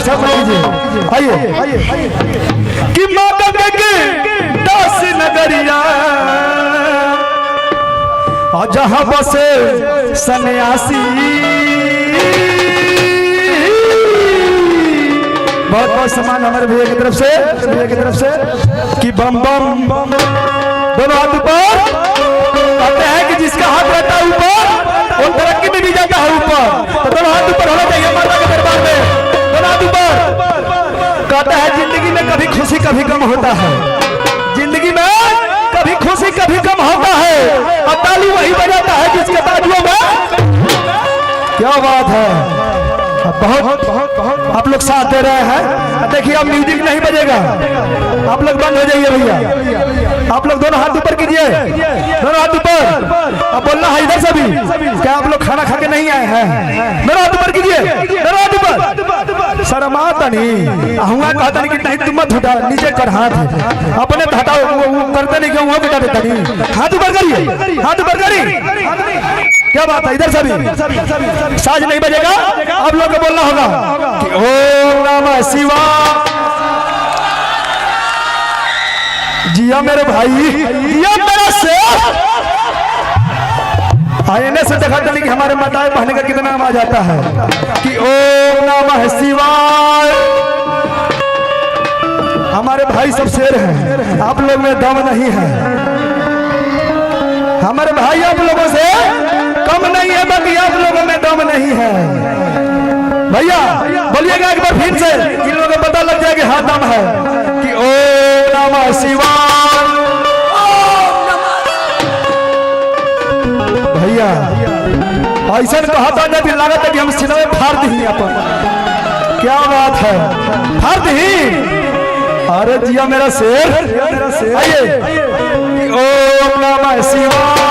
Disturb मत कीजिए। आइए कि माता के दास नगरिया और जहां बसे सन्यासी, बहुत बहुत सम्मान हमारे भैया की तरफ से कि बम बम बम दोनों हाथ ऊपर। कहते हैं कि जिसका हाथ रहता है ऊपर वो तरक्की में भी जाता है ऊपर, तो दोनों हाथ ऊपर होना चाहिए माता के दरबार में, दोनों हाथ ऊपर। कहते हैं जिंदगी में कभी खुशी कभी गम होता है, जिंदगी में कभी खुशी कभी गम होता है, और ताली वही बजाता है जिसके तालियों में। क्या बात है, बहुत बहुत बहुत आप लोग साथ दे रहे हैं। देखिए अब म्यूजिक नहीं बजेगा, आप लोग बंद हो जाइए भैया। आप लोग दोनों हाथ ऊपर कीजिए, दोनों हाथ ऊपर। अब बोलना है इधर से भी, क्या आप लोग खाना खा के नहीं आए हैं? दोनों हाथ ऊपर कीजिए, दोनों हाथ ऊपर। शर्माता नहीं, हुआ कहता नहीं कि नहीं तुम मत हटा, नीचे कर हाथ अपने हटाओ, वो करते नहीं क्यों, वो बेटा देता नहीं। हाथ ऊपर करिए, हाथ ऊपर करिए। क्या बात है, इधर से भी साज नहीं बजेगा, आप लोग को बोलना होगा कि ओम नमः शिवाय। जिया मेरे भाई, जिया मेरा शेर। आईने से देखा था कि हमारे माताएं बहने का कितना आवाज आता है कि ओम नमः शिवाय। हमारे भाई सब शेर हैं, आप लोग में दम नहीं है। हमारे भाई आप लोगों से कम नहीं है, बाकी आप लोगों में दम नहीं है। भैया बोलिएगा एक बार फिर से, इन लोगों को पता लग जाए कि हाँ दम है कि ओम नमः शिवाय। भैया ऐसा कहा था ना कि लागत है कि हम सिनेमा फाड़ दी अपन। क्या बात है, फाड़ दी। अरे जिया मेरा शेर, आइए ओम नमः शिवाय।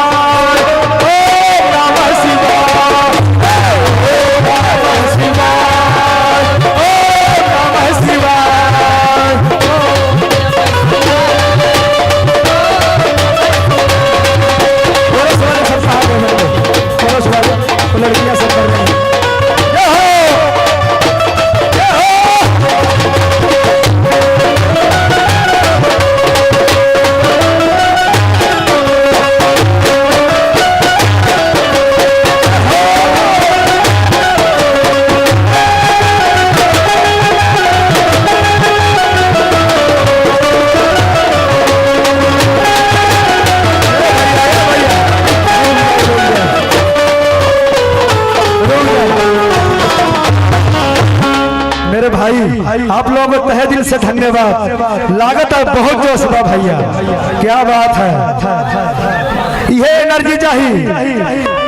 लड़कियां सब कर रही हैं। भाई आप लोगों को तहे दिल से धन्यवाद। लागत है बहुत जोश बा भैया, क्या बात है, ये एनर्जी चाहिए।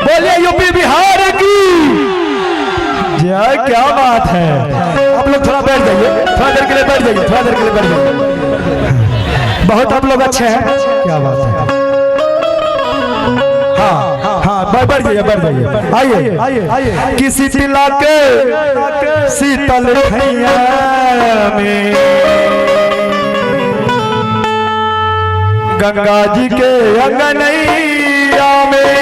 बोलिए यूपी बिहार की जय। क्या बात है, आप लोग थोड़ा बैठ जाइए, थोड़ा देर के लिए बैठ जाइए, थोड़ा देर के लिए बैठ जाइए। बहुत आप लोग अच्छे हैं, क्या बात है। हाँ हाँ बढ़ जाइए, बढ़ जाइए। आइए किसी तिला के शीतल खैया में गंगा जी के अंगनैया में,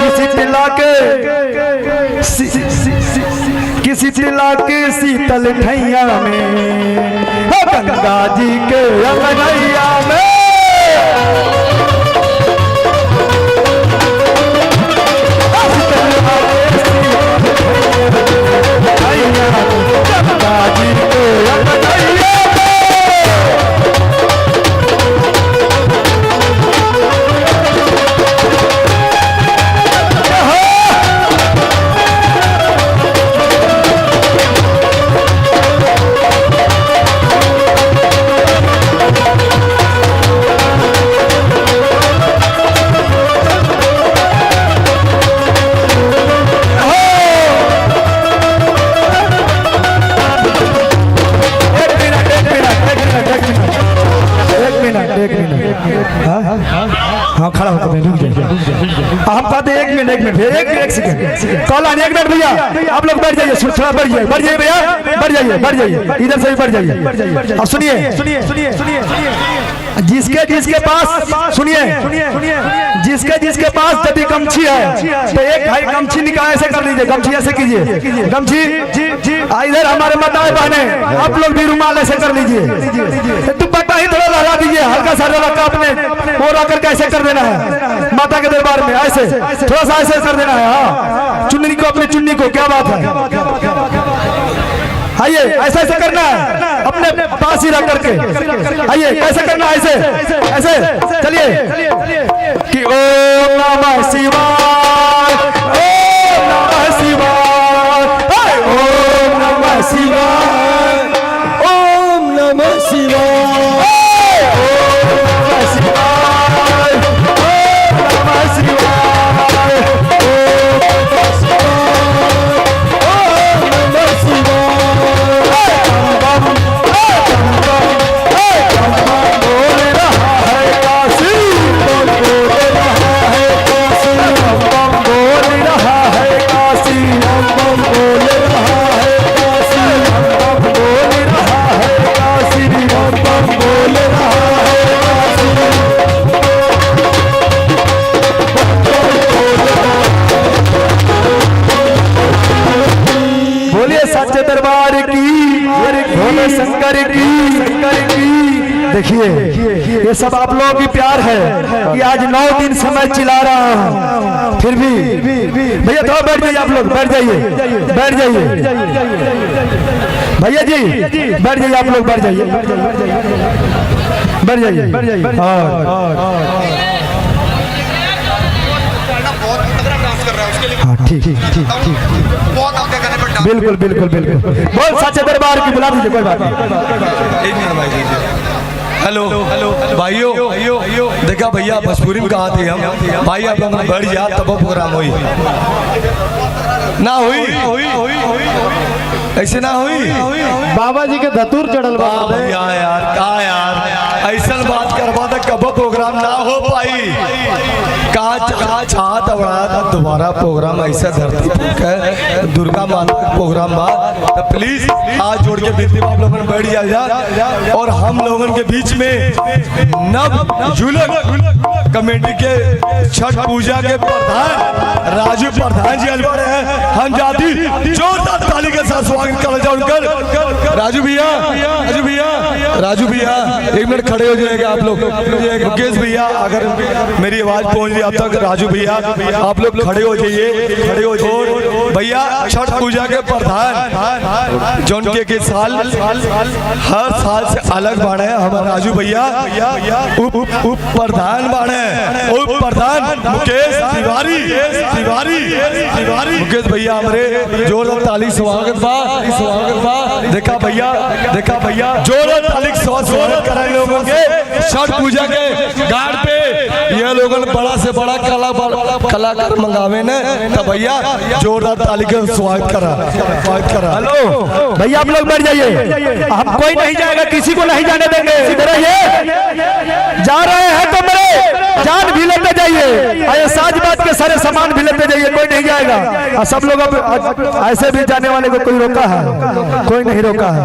किसी तिला के शीतल खैया में गंगा जी के अंगनैया में। हाँ खड़ा होकर रुक जाइए, हम कहते हैं 1 मिनट 1 सेकंड कॉल आने 1 मिनट भैया। आप लोग बैठ जाइए, थोड़ा बढ़ जाइए भैया, बढ़ जाइए इधर से भी बढ़ जाइए। अब सुनिए जिसके जिसके पास सुनिए जिसके पास यदि गमछी है तो एक भाई गमछी निकाल ऐसे कर लीजिए, गमछी ऐसे कीजिए, गमछी इधर हमारे माताएं बहने आप लोग भी रुमाल ऐसे कर लीजिए, दुपट्टा ही थोड़ा लगा दीजिए, हल्का सा रखा अपने मोरा करके ऐसे कर देना है माता के दरबार में, ऐसे थोड़ा सा ऐसे कर देना है। हाँ चुन्नी को अपनी चुन्नी को, क्या बात है, आइए ऐसा ऐसे करना है अपने पास ही रख करके, आइए कैसे करना है ऐसे ऐसे चलिए कि ओम नमः शिवाय, ओम नमः शिवाय, ओम नमः शिवाय, ओम नमः शिवाय, ओम नमः शिवाय, ओम नमः शिवाय, ओम नमः शिवाय। सच्चे दरबार की, भोले शंकर की। देखिए ये सब आप लोगों की प्यार है कि आज 9 दिन समय चिल्ला रहा हूं, फिर भी भैया थोड़ा बैठ जाइए, आप लोग बैठ जाइए, बैठ जाइए भैया जी, बैठ जाइए आप लोग, बैठ जाइए, बैठ जाइए, बैठ जाइए। हाँ ठीक ठीक ठीक ठीक, बिल्कुल बिल्कुल बिल्कुल, बहुत सच्चे दरबार की, बुला दीजिए, कोई बात नहीं। हेलो हेलो भाइयों, देखा भैया भोजपुरी में कहा थे हम भाई, आप लोग बढ़ जा तब प्रोग्राम हुई ना हुई ऐसे ना हुई, बाबा जी के धतूर चढ़ल बा भैया यार, कहा यार ऐसा बात करवा था कब प्रोग्राम ना हो पाई, कहा चाहत दोबारा प्रोग्राम ऐसा धरती है दुर्गा माता प्रोग्राम बा, तो प्लीज हाथ जोड़ के विनती आप लोगों ने बैठ जा, और हम लोगों के बीच में नव युवक कमेटी के छठ पूजा के प्रधान राजू प्रधान जी अलवर है, हम जाती जोरदार ताली के साथ स्वागत कर जाओ उनका। राजू भैया, राजू भैया 1 मिनट खड़े हो जाएगा आप लोग, मुकेश भैया अगर मेरी आवाज पहुंच रही अब तक, राजू भैया आप लोग खड़े हो जाइए, खड़े हो जाइए भैया। छठ पूजा के प्रधान जो उनके साल हर साल से अलग बाढ़े हमारे राजू भैया, उप प्रधान बाढ़े, उप प्रधान मुकेश तिवारी, मुकेश भैया हमारे जोरदार ताली स्वागत बा। देखा भैया जोरदार ताली स्वागत कराए लोगों के छठ पूजा के घाट पे, ये लोगों ने बड़ा से बड़ा कलाकार मंगावे ने, तो भैया जोरदार ताली का स्वागत करा। हेलो भैया आप लोग बैठ जाइए, हम कोई नहीं जाएगा, किसी को नहीं जाने देंगे, इधर आइए, जा रहे हैं तो मेरे जान भी लेते जाइए, साज बात के सारे सामान भी लेते जाइए, कोई नहीं जाएगा। सब लोग अब ऐसे भी जाने वाले को कोई रोका है, कोई नहीं रोका है।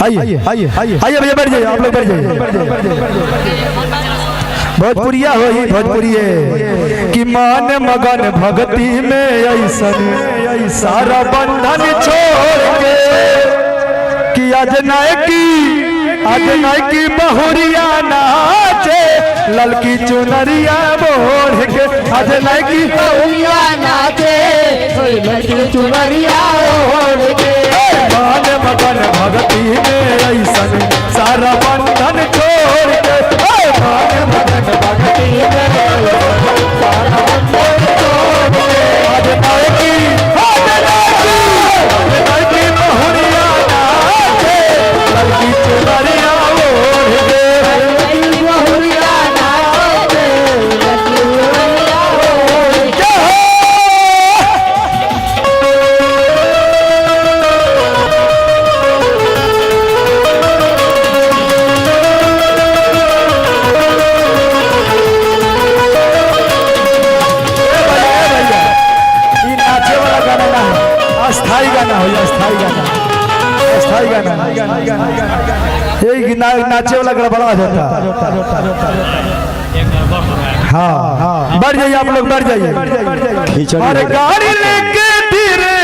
आइए आइए आइए आइए भैया बैठ जाइए, आप लोग बैठ जाइए। भोजपुरिया हो ही भोजपुरिये कि मान मगन भक्ति में ऐसन सारा बंधन छोड़ के, कि आज की बहुरिया नाचे ललकी चुनरिया बोढ़ के, आज की बहुरिया नाचे ललकी चुनरिया बोढ़ के, मान मगन भक्ति में ऐसन सारा बंधन छोड़ के, मान मगन भक्ति में सारा बंधन छोड़ के, आज की बहुरिया नाचे ललकी चुनरिया बोढ़ के, बहुरिया नाचे ललकी चुनरिया बोढ़ के। अस्थाई गाना हो, अस्थाई गाना ये नाचे वाला गड़बड़ा हो जाता। हाँ बढ़ जाइए आप लोग, बढ़ जाइए। और गाड़ी लेके धीरे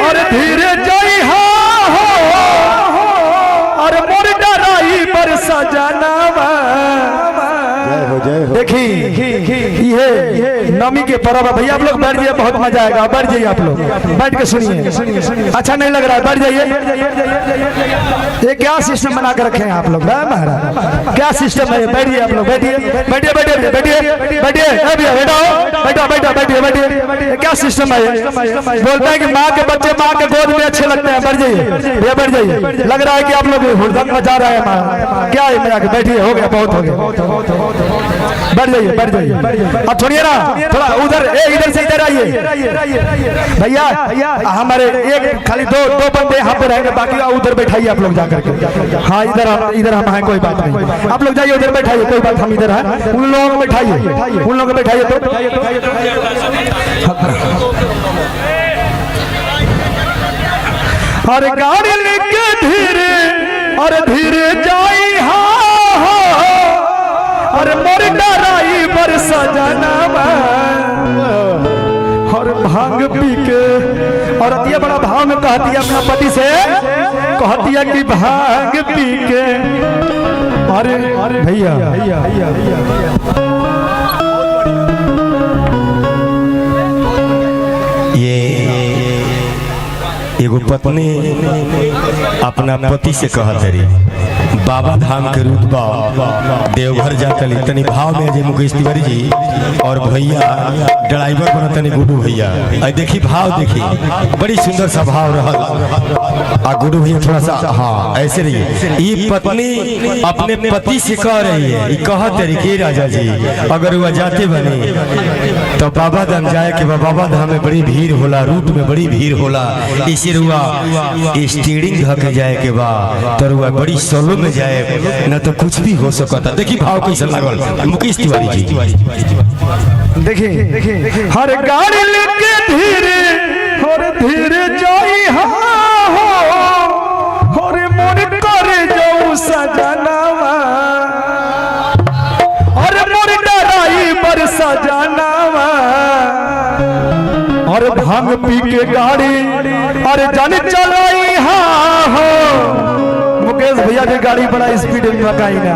और धीरे जाई हो और मोर डराई पर सजनावा। देखी ये नमी के पर्व है भैया, आप लोग बैठ जाइए, बहुत मजा आएगा। बैठ जाइए आप लोग, बैठ के सुनिए। अच्छा नहीं लग रहा है, बैठ जाइए। ये क्या सिस्टम बना कर रखे हैं आप लोग महाराज, क्या सिस्टम है? बैठिए आप लोग, बैठिए बैठिए बैठिए बैठिए बैठिए बैठो बैठो बैठिए बैठिए। क्या सिस्टम है? बोलता है कि माँ के बच्चे माँ के गोद में अच्छे लगते हैं। बैठ जाइए भैया, बैठ जाइए। लग रहा है कि आप लोग हुड़दंग मचा रहे हैं। क्या है मेरा? बैठिए, हो गया, बहुत हो गया। बैठ जाइए, बैठ जाइए। अब छोड़िए ना, थोड़ा उधर, इधर से इधर आइए भैया। हमारे एक खाली दो बंदे यहाँ पे रहेंगे, बाकी उधर बैठाइए आप लोग जाकर के। हाँ इधर हम हैं, कोई बात नहीं। आप लोग जाइए उधर बैठाइए, कोई बात, हम इधर हैं। उन लोगों को बैठाइए, उन लोगों को बैठाइए। और गाड़ी लेके धीरे और धीरे जाई और मोर डराई पर सजनावा। और भांग पी के और अतिया बड़ा भाव में कहती है अपना पति से, कहती है कि भांग पी के। अरे भैया ये एगो पत्नी अपना पति से कहत रही, बाबा धाम के रुतबा देवघर जातली तनी भाव में जे मुकेश तिवारी जी और भैया ड्राइवर बना तनी गुडू भैया। देखी भाव, देखी बड़ी सुंदर सा भाव रहल। आ गुडू भैया थोड़ा सा हाँ ऐसे रहिए। ये पत्नी अपने पति से कह रही है, कहत रही कि राजा जी अगर वह जाते बने तो बाबा धाम जाए के बाबा धाम में बड़ी भीड़ होला, रूट में बड़ी भीड़ होला, इसी रुआ स्टीयरिंग धके जाए के बाद तो रुआ बड़ी सोलो में जाए, न तो कुछ भी हो सकता। देखी भाव कैसे लागल मुकेश तिवारी जी। देखिए हर गाड़ी लेके धीरे और धीरे जाई और मोर करे जाऊ सजनावा और मोर डराई पर सजनावा। और भांग पी के गाड़ी और जान चलाई हो। मुकेश भैया की गाड़ी बड़ा स्पीड में मकाई ना।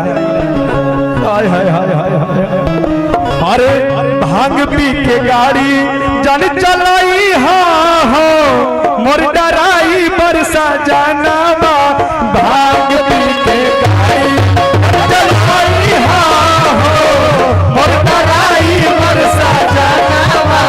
हाय हाय हाय हाय हाय। अरे भांग पी के गाड़ी जान चलाई हो मोर डराई बरसा जानवा। भांग पी के गाड़ी चलाई हो मोर डराई बरसा जानवा।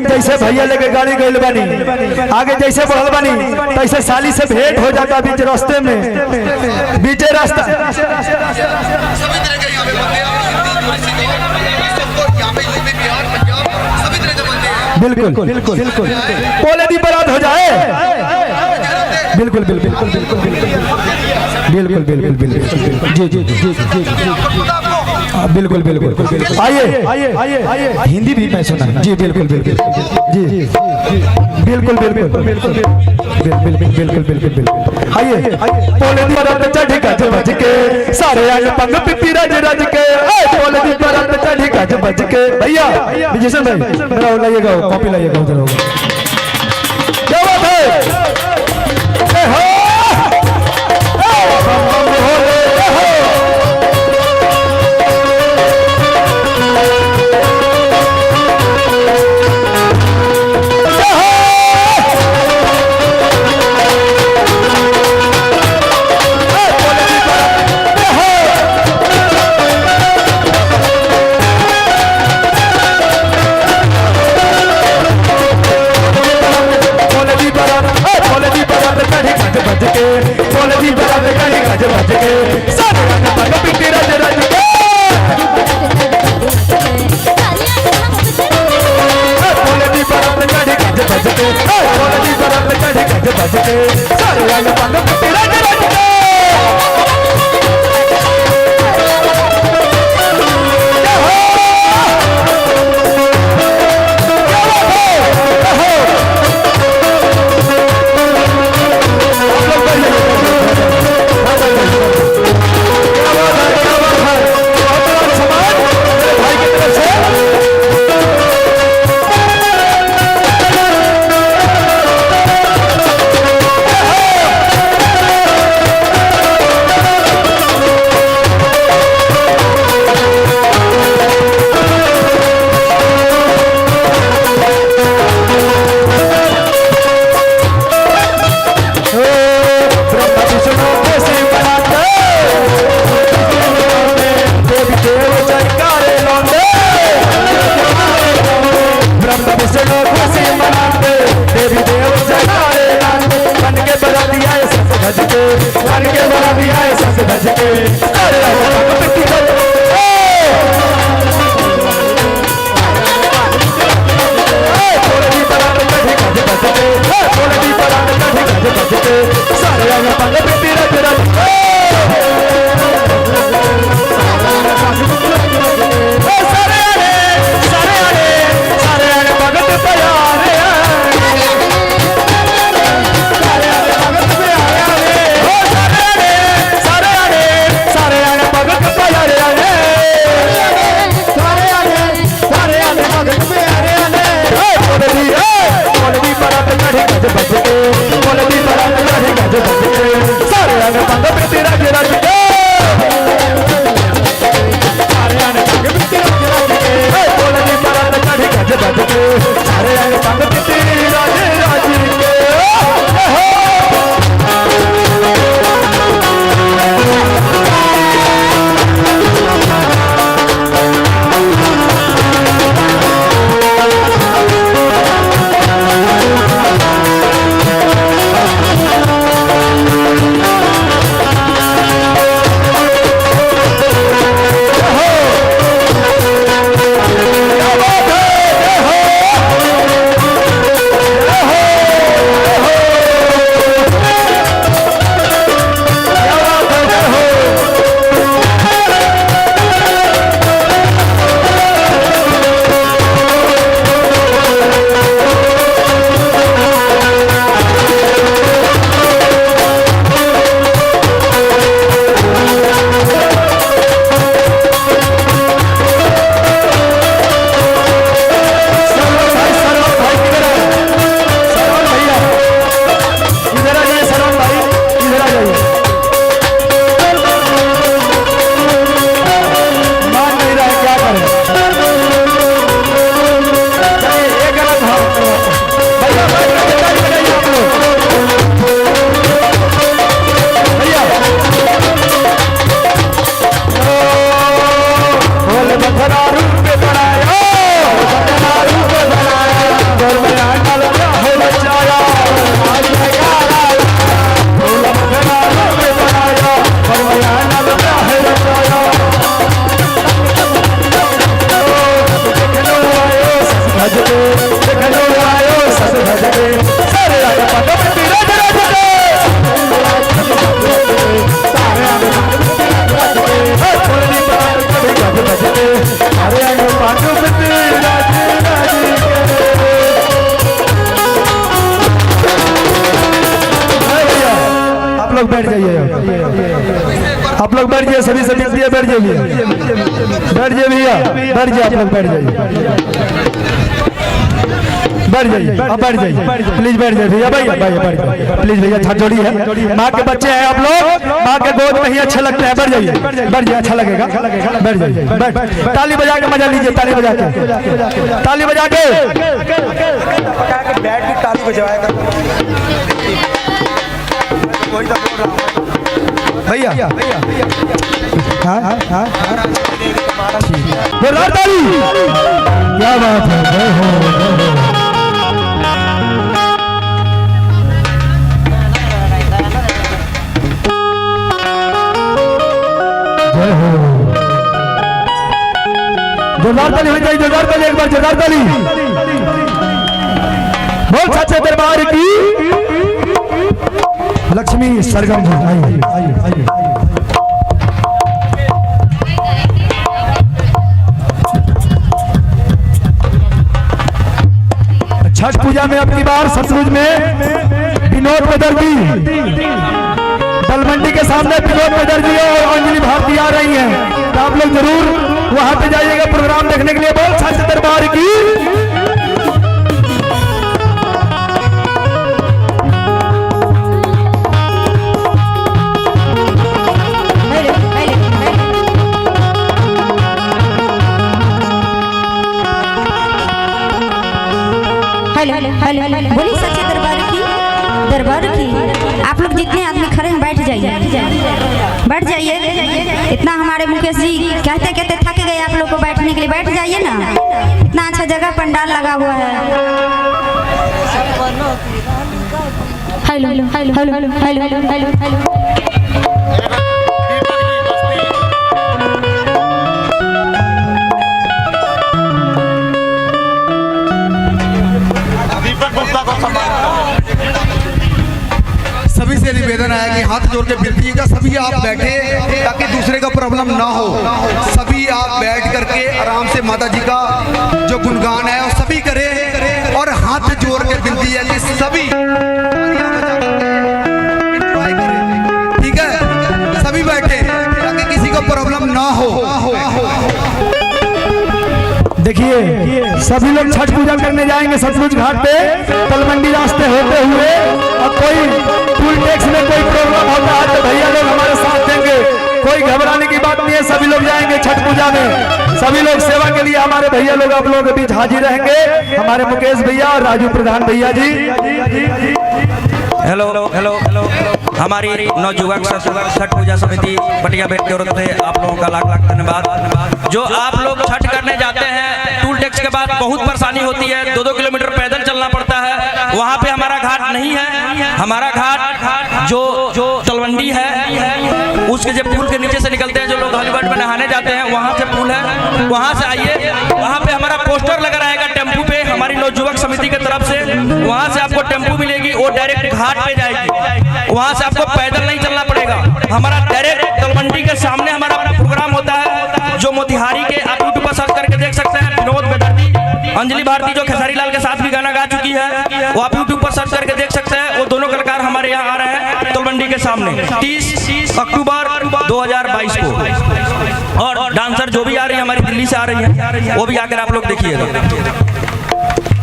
जैसे भैया लेके गाड़ी गई बानी, आगे जैसे बढ़ल बानी तैसे साली से भेंट हो जाता बीच रास्ते में, बीचे रास्ता बिल्कुल बिल्कुल बिल्कुल बोले दी बारात हो जाए बिल्कुल बिल्कुल बिल्कुल बिल्कुल बिल्कुल बिल्कुल जी जी जी जी बिल्कुल बिल्कुल आइए आइए आइए आइए हिंदी भी मैं सुना जी बिल्कुल बिल्कुल जी जी बिल्कुल बिल्कुल बिल्कुल बिल्कुल बिल्कुल बिल्कुल आइए बोले दी बारात चढ़ी गज बज के सारे आए पंग पिपी रज रज के बोले दी बारात चढ़ी गज बज के भैया विजय भाई मेरा लाइएगा कॉपी लाइएगा उधर होगा क्या बात है आप लोग बैठ जाइए, सभी सभी बैठ जाइए भैया, बैठ जाइए भैया, बैठ जाइए आप लोग, बैठ जाइए, बैठ जाइए, अब बैठ जाइए, प्लीज बैठ जाइए भैया, भैया भैया बैठ जाइए प्लीज भैया, हाथ जोड़ी है, माँ के बच्चे हैं आप लोग, माँ के गोद में ही अच्छे लगते हैं, बैठ जाइए, बैठ जाइए, अच्छा लगेगा, बैठ जाइए, बैठ, ताली बजा के मजा लीजिए, ताली बजा के, ताली बजा के बैठ के ताली बजाया कर भैया, हाँ हाँ जोरदार ताली, क्या बात है, जय हो, जय हो, जोरदार ताली हो जाए, जोरदार ताली, एक बार जोरदार ताली, बहुत सच्चे दरबार की लक्ष्मी सरगम जी, आइए आइए आइए। छठ पूजा में अपनी बार सतलुज में विनोद बदरजी, बलमंडी के सामने विनोद बदरजी और अंजलि भारती आ रही हैं, तो आप लोग जरूर वहां पे जाइएगा प्रोग्राम देखने के लिए। बहुत सच्चे दरबार की बोली सच्चे दरबार की आप लोग जितने आदमी खड़े हैं बैठ जाइए, बैठ जाइए। इतना हमारे मुकेश जी कहते कहते थक गए आप लोग को बैठने के लिए, बैठ जाइए ना, इतना अच्छा जगह पंडाल लगा हुआ है। Hello hello hello hello hello hello hello सभी से निवेदन आया कि हाथ जोड़ के विनती है, सभी आप बैठे ताकि दूसरे का प्रॉब्लम ना हो, सभी आप बैठ करके आराम से माता जी का जो गुणगान है वो सभी करें, और हाथ जोड़ के विनती है कि सभी एंजॉय करें, ठीक है, सभी बैठे ताकि किसी को प्रॉब्लम ना हो। देखिए सभी लोग छठ पूजा करने जाएंगे सतलुज घाट पे, तलमंडी रास्ते होते हुए, और कोई टूल टैक्स में कोई प्रॉब्लम होता है तो भैया लोग हमारे साथ देंगे, कोई घबराने की बात नहीं है, सभी लोग जाएंगे छठ पूजा में, सभी लोग सेवा के लिए हमारे भैया लोग आप लोगों के बीच हाजिर रहेंगे, हमारे मुकेश भैया और राजू प्रधान भैया जी। हेलो हेलो हेलो, हमारी नवयुवक छठ पूजा समिति पटिया बेट की ओर से आप लोगों का लाख लाख धन्यवाद। जो आप लोग छठ करने जाते हैं, टूल टैक्स के बाद बहुत परेशानी होती है, 2-2 किलोमीटर पैदल चलना पड़ता है, वहाँ पे हमारा घाट नहीं है, हमारा घाट जो तलवंडी है उसके जब पुल के नीचे से निकलते हैं, जो लोग हॉलीवुड में नहाने जाते हैं वहाँ से पुल है, वहाँ से आइए, वहाँ पे हमारा पोस्टर लगा रहेगा टेम्पू पे, हमारी नवयुवक समिति की तरफ से, वहाँ से आपको टेम्पू मिलेगी, वो डायरेक्ट घाट पे जाएगी, वहाँ से आपको पैदल नहीं चलना पड़ेगा, हमारा डायरेक्ट तलवंडी के सामने हमारा प्रोग्राम होता है, जो मोतिहारी के आप यूट्यूब पर सर्च करके देख सकते हैं, विनोद बदरजी, अंजलि भारती जो खेसारी लाल के साथ भी गाना गा चुकी है, वो आप यूट्यूब पर सर्च करके देख सकते हैं, वो दोनों कलाकार हमारे यहाँ आ रहे हैं तलवंडी के सामने 30 अक्टूबर 2022 को, और डांसर जो भी आ रही है हमारी दिल्ली से आ रही है, वो भी आकर आप लोग देखिएगा।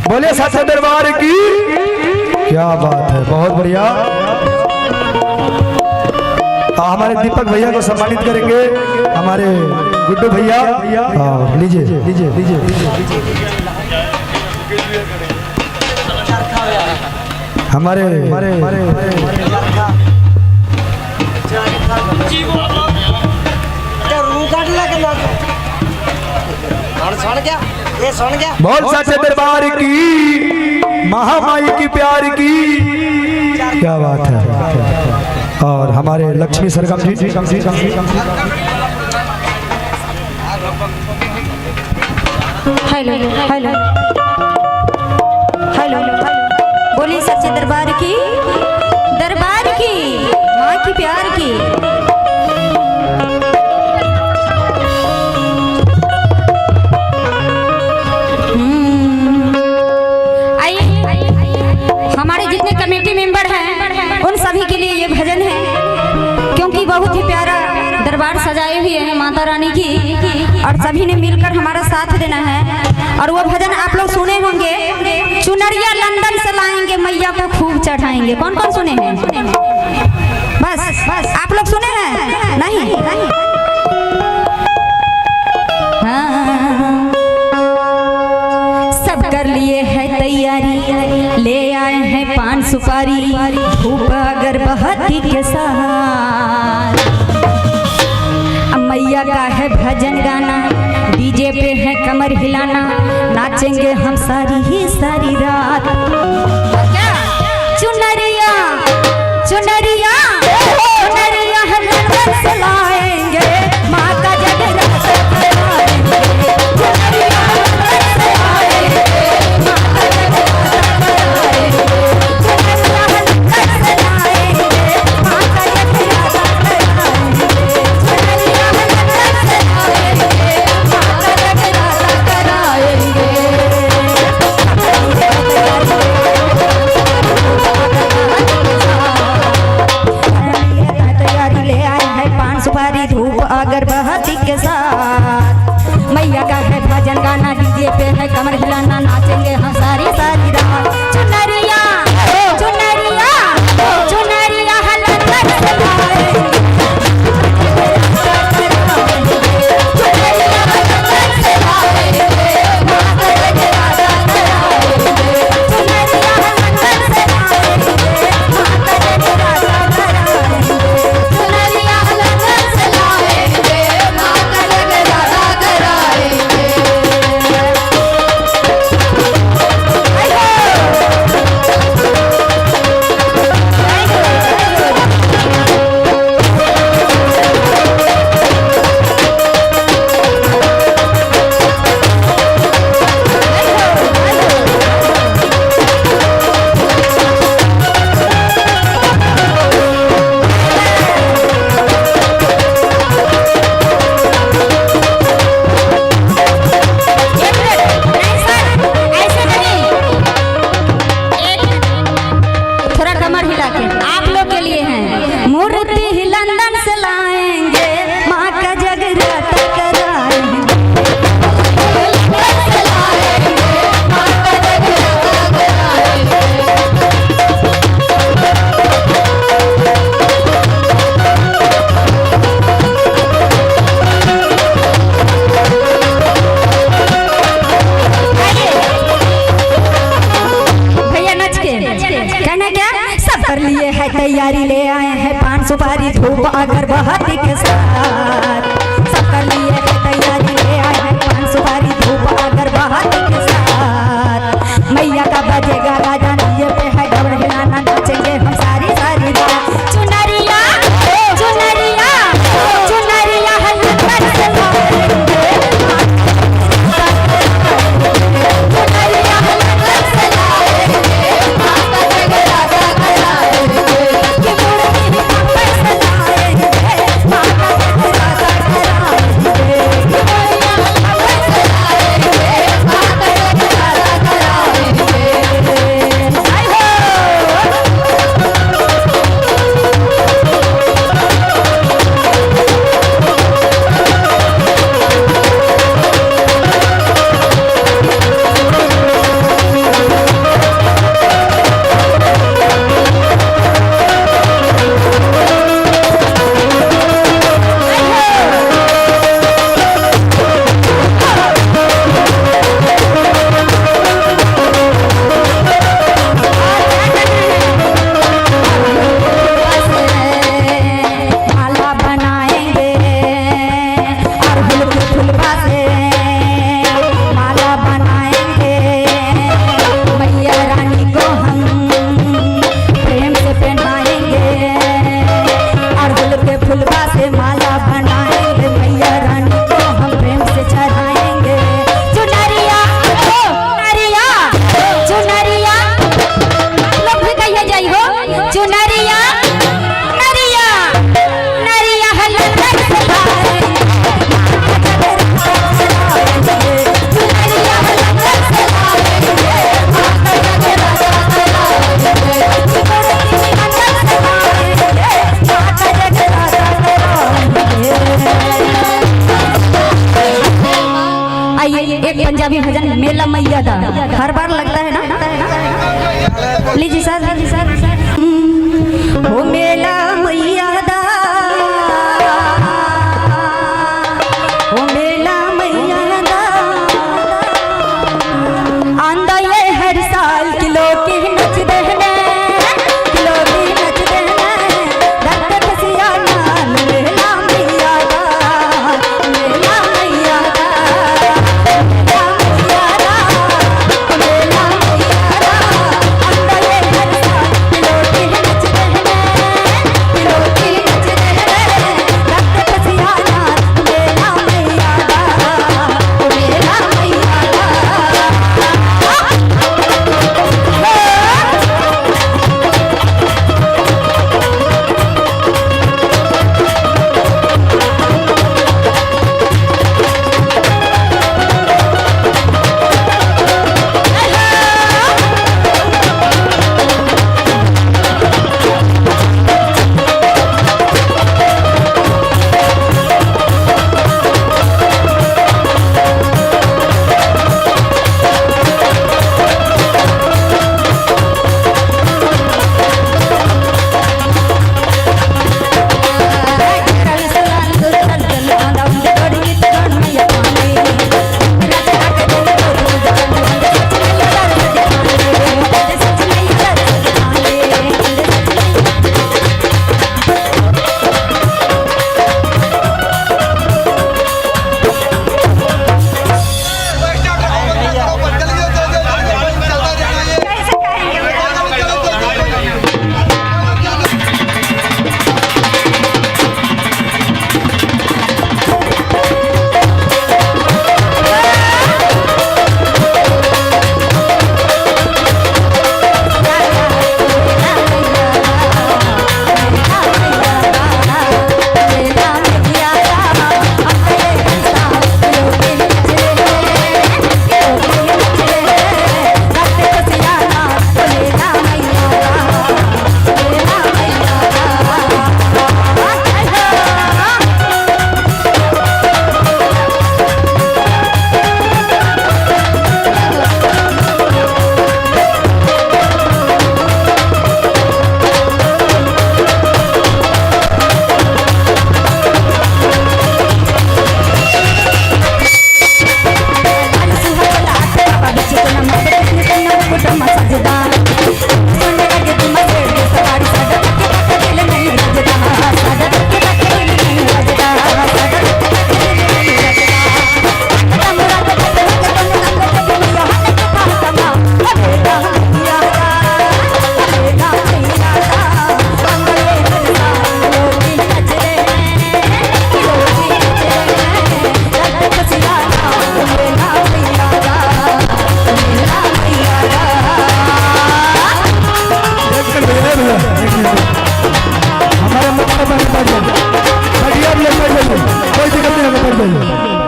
बोले सच्चे दरबार की, क्या बात है, बहुत बढ़िया। हमारे दीपक भैया को सम्मानित करेंगे, हमारे गुड्डू भैया, लीजिए लीजिए लीजिए, हमारे बहुत सच्चे दरबार की, महामाई की प्यार की, क्या बात है। और हमारे लक्ष्मी सरगम जी, हेलो हेलो हेलो, बोली सच्चे दरबार की माँ की प्यार की। हमारे जितने कमेटी मेंबर हैं उन सभी के लिए ये भजन है कि सजाए हुए हैं माता रानी की, और सभी ने मिलकर हमारा साथ देना है। और वो भजन आप लोग सुने होंगे, चुनरिया लंदन से लाएंगे मैया को खूब चढ़ाएंगे। कौन कौन सुने हैं? बस आप लोग सुने हैं? नहीं हाँ। सब कर लिए है तैयारी, ले आए हैं पान सुपारी, धूप अगरबत्ती के साथ। अब मैया का है भजन गाना, डीजे पे है कमर हिलाना, नाचेंगे हम सारी ही सारी रात। चुनरिया चुनरिया चुनरिया लंदन से लाएंगे, माँ का जगराता कराएंगे। चुनरिया लंदन से लाएंगे, माँ का जगराता कराएंगे। चुनरिया लंदन से लाएंगे, माँ का जगराता कराएंगे। चुनरिया लंदन से लाएंगे, माँ का जगराता कराएंगे। तैयारी ले आए हैं पान सुपारी धूप अगरबत्ती के साथ। मैया का है भजन गाना, डीजे पे है कमर हिलाना, नाचेंगे हम सारी सारी रात। चुनरिया चुनरिया चुनरिया लंदन से लाएंगे, चुनरिया लंदन से लाएंगे, माँ का जगराता कराएंगे। चुनरिया लंदन से लाएंगे, माँ का जगराता कराएंगे। चुनरिया लंदन से लाएंगे, माँ का जगराता कराएंगे। एक पंजाबी भजन मेला मैया दा हर बार लगता है ना। लीजिए सर। हो मेला मैया दा, हो मेला मैया दा, आंदा ये हर साल किलो की नच दहने, किलो की नच दहने, रक्त खसिया नाल मेला मैया दा, मेला मैया दा, मेला मैया दा, मेला मैया दा, आंदा ये हर साल किलो की नच दहने, किलो की नच दहने, रक्त खसिया नाल मेला मैया दा, मेला मैया दा।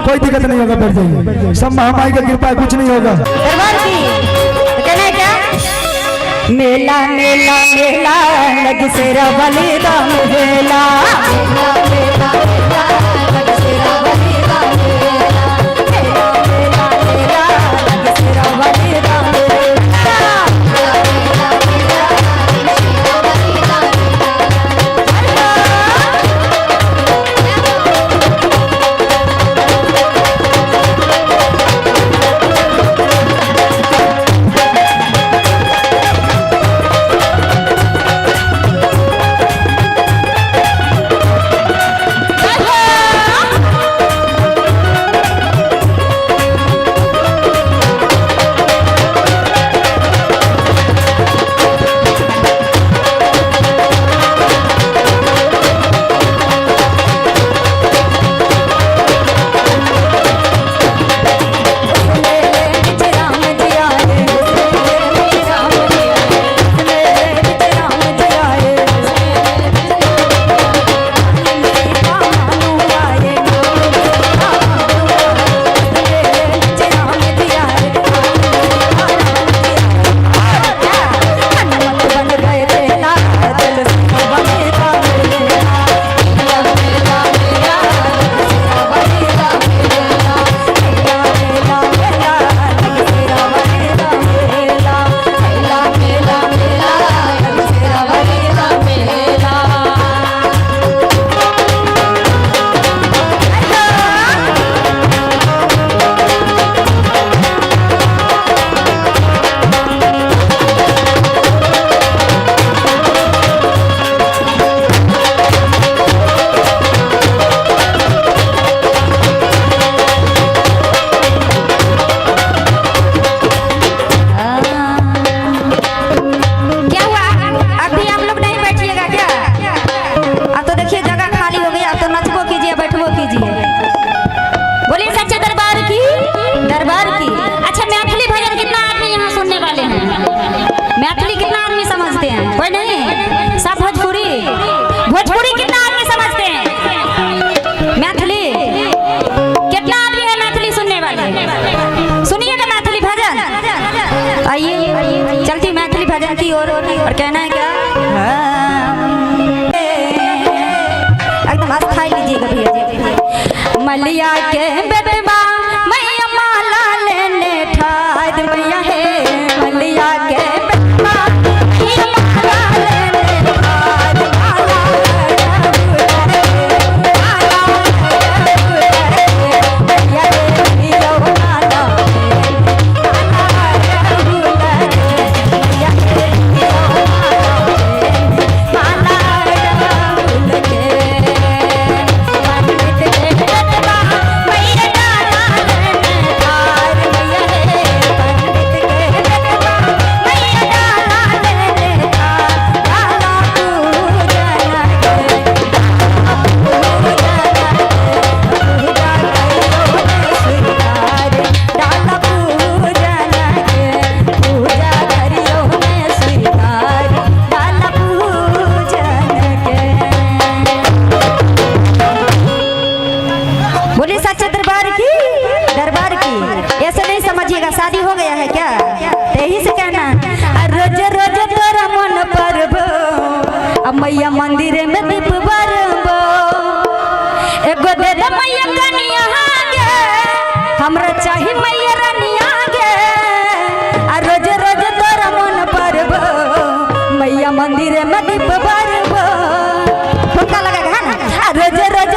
कोई दिक्कत नहीं होगा, बैठ जाइए। सब महामारी का कृपा है, कुछ नहीं होगा। दरबार की तो कहना है क्या? मेला मेला मेला लग सेरा वाली दा मेला, मेला मेला मेला लग सेरा वाली दा मेला, मेला मेला मेला लग सेरा वाली दा मेला, मेला मेला लग सेरा वाली दा मेला। कोई नहीं, सब भोजपुरी। भोजपुरी कितना आदमी समझते हैं? मैथिली कितना आदमी है मैथिली सुनने वाले? सुनिएगा मैथिली भजन। आइए चलती मैथिली भजन की ओर। और कहना है क्या? एकदम अस्थाई लीजिएगा भैया। मलिया के बेटवा मैया माला लेने ठाद मैया है। मलिया के बेटवा मैया माला लेने ठाद माला शादी हो गया है क्या? यही से कहना रोज रोज तोरा मन परबो अब मैया मंदिर में दीप बरबो। एगो दे दे मैया कनिया गे हमरा चाही मैया रनिया गे। आ रोज रोज तोरा मन परबो मैया मंदिर में दीप बरबो। ठुमका लगा है ना? रोज रोज